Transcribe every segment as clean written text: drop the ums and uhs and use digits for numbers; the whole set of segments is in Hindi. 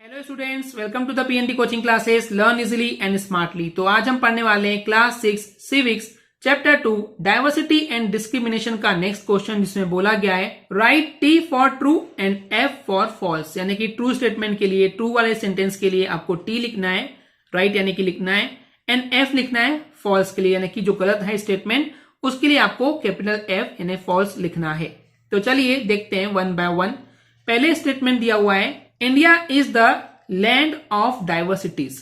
Hello students, welcome to the PNT coaching classes learn easily and smartly. तो आज हम पढ़ने वाले हैं class 6 civics chapter 2 diversity and discrimination का नेक्स्ट क्वेश्चन, जिसमें बोला गया है right T for true and F for false. यानी कि ट्रू स्टेटमेंट के लिए, ट्रू वाले सेंटेंस के लिए आपको टी लिखना है, राइट यानी कि लिखना है, एंड एफ लिखना है फॉल्स के लिए, यानी कि जो गलत है स्टेटमेंट उसके लिए आपको कैपिटल एफ यानी फॉल्स लिखना है। तो चलिए देखते हैं वन बाय वन। पहले स्टेटमेंट दिया हुआ है India is the land of diversities.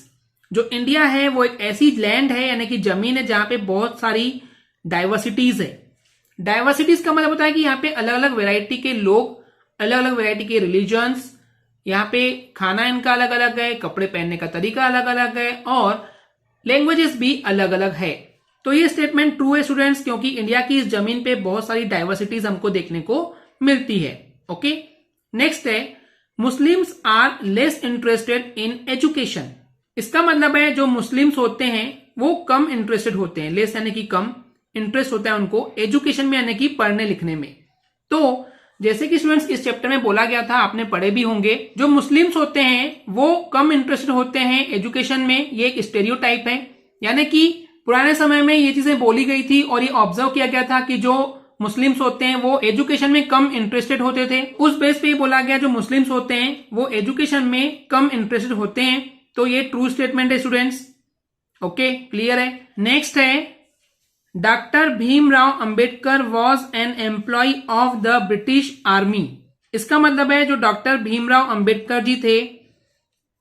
जो इंडिया है वो एक ऐसी लैंड है यानी कि जमीन है जहां पे बहुत सारी डाइवर्सिटीज है। डाइवर्सिटीज का मतलब होता है कि यहाँ पे अलग अलग वैरायटी के लोग, अलग अलग वैरायटी के रिलीजन्स, यहाँ पे खाना इनका अलग अलग है, कपड़े पहनने का तरीका अलग अलग है और लैंग्वेजेस भी अलग अलग है। तो ये स्टेटमेंट ट्रू है स्टूडेंट्स, क्योंकि इंडिया की इस जमीन पे बहुत सारी डाइवर्सिटीज हमको देखने को मिलती है। ओके, नेक्स्ट है Muslims are less interested in education. इसका मतलब है जो मुस्लिम्स होते हैं वो कम इंटरेस्टेड होते हैं, लेस यानी कि कम इंटरेस्ट होता है उनको एजुकेशन में, यानी कि पढ़ने लिखने में। तो जैसे कि स्टूडेंट्स इस चैप्टर में बोला गया था, आपने पढ़े भी होंगे, जो मुस्लिम्स होते हैं वो कम इंटरेस्टेड होते हैं एजुकेशन में। ये एक स्टेरियोटाइप है, यानी कि पुराने समय में ये चीजें बोली गई थी और ये ऑब्जर्व किया गया था कि जो मुस्लिम्स होते हैं वो एजुकेशन में कम इंटरेस्टेड होते थे। उस बेस पे बोला गया जो मुस्लिम्स होते हैं वो एजुकेशन में कम इंटरेस्टेड होते हैं। तो ये ट्रू स्टेटमेंट है स्टूडेंट्स। ओके, क्लियर है। नेक्स्ट है doctor Bhimrao Ambedkar was an employ of the British army. इसका मतलब है जो डॉक्टर भीमराव अंबेडकर जी थे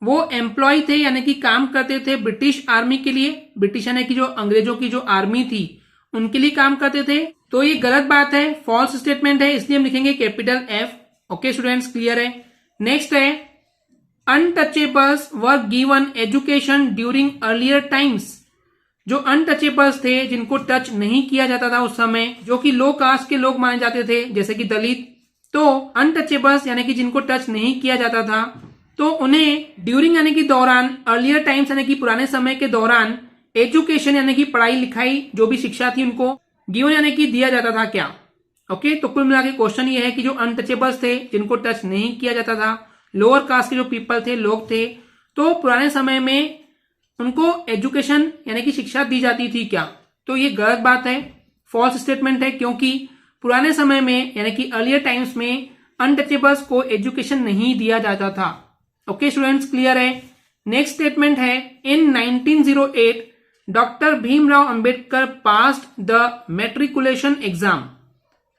वो एम्प्लॉय थे, यानी कि काम करते थे ब्रिटिश आर्मी के लिए। ब्रिटिश यानी कि जो अंग्रेजों की जो आर्मी थी उनके लिए काम करते थे। तो ये गलत बात है, फॉल्स स्टेटमेंट है, इसलिए हम लिखेंगे capital F. Okay students, clear है। नेक्स्ट है untouchables were given education during earlier times. जो अनटचेबल्स थे, जिनको टच नहीं किया जाता था उस समय, जो कि लो कास्ट के लोग माने जाते थे जैसे कि दलित, तो अनटचेबल्स यानी कि जिनको टच नहीं किया जाता था, तो उन्हें ड्यूरिंग यानी कि दौरान, अर्लियर टाइम्स यानी कि पुराने समय के दौरान, एजुकेशन यानी कि पढ़ाई लिखाई जो भी शिक्षा थी उनको गिवन यानी कि दिया जाता था क्या। ओके, तो कुल मिला के क्वेश्चन ये है कि जो अनटचेबल्स थे, जिनको टच नहीं किया जाता था, लोअर कास्ट के जो पीपल थे, लोग थे, तो पुराने समय में उनको एजुकेशन यानी कि शिक्षा दी जाती थी क्या। तो ये गलत बात है, फॉल्स स्टेटमेंट है, क्योंकि पुराने समय में यानी कि अर्लियर टाइम्स में अनटचेबल्स को एजुकेशन नहीं दिया जाता था। ओके स्टूडेंट्स, क्लियर है। नेक्स्ट स्टेटमेंट है इन 1908 doctor Bhimrao Ambedkar passed the matriculation exam.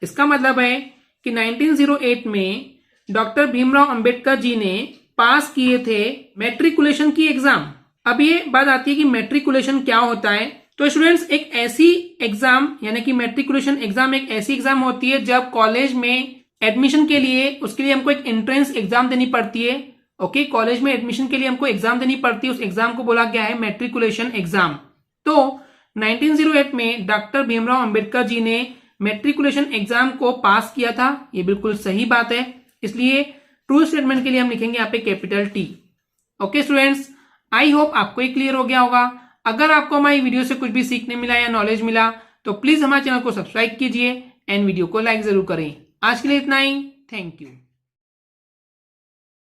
इसका मतलब है कि 1908 में डॉक्टर भीमराव अंबेडकर जी ने पास किए थे मैट्रिकुलेशन की एग्जाम। अब ये बात आती है कि मैट्रिकुलेशन क्या होता है। तो स्टूडेंट्स एक ऐसी एग्जाम यानी कि मैट्रिकुलेशन एग्जाम एक ऐसी एग्जाम होती है जब कॉलेज में एडमिशन के लिए, उसके लिए हमको एक एंट्रेंस एग्जाम देनी पड़ती है। ओके, कॉलेज में एडमिशन के लिए हमको एग्जाम देनी पड़ती है, उस एग्जाम को बोला गया है मैट्रिकुलेशन एग्जाम। तो 1908 में डॉक्टर भीमराव अंबेडकर जी ने मैट्रिकुलेशन एग्जाम को पास किया था। ये बिल्कुल सही बात है, इसलिए ट्रू स्टेटमेंट के लिए हम लिखेंगे यहाँ पे capital T. Okay students, I hope आपको ये क्लियर हो गया होगा। अगर आपको हमारी वीडियो से कुछ भी सीखने मिला या नॉलेज मिला तो प्लीज हमारे चैनल को सब्सक्राइब कीजिए एंड वीडियो को लाइक जरूर करें। आज के लिए इतना ही, थैंक यू।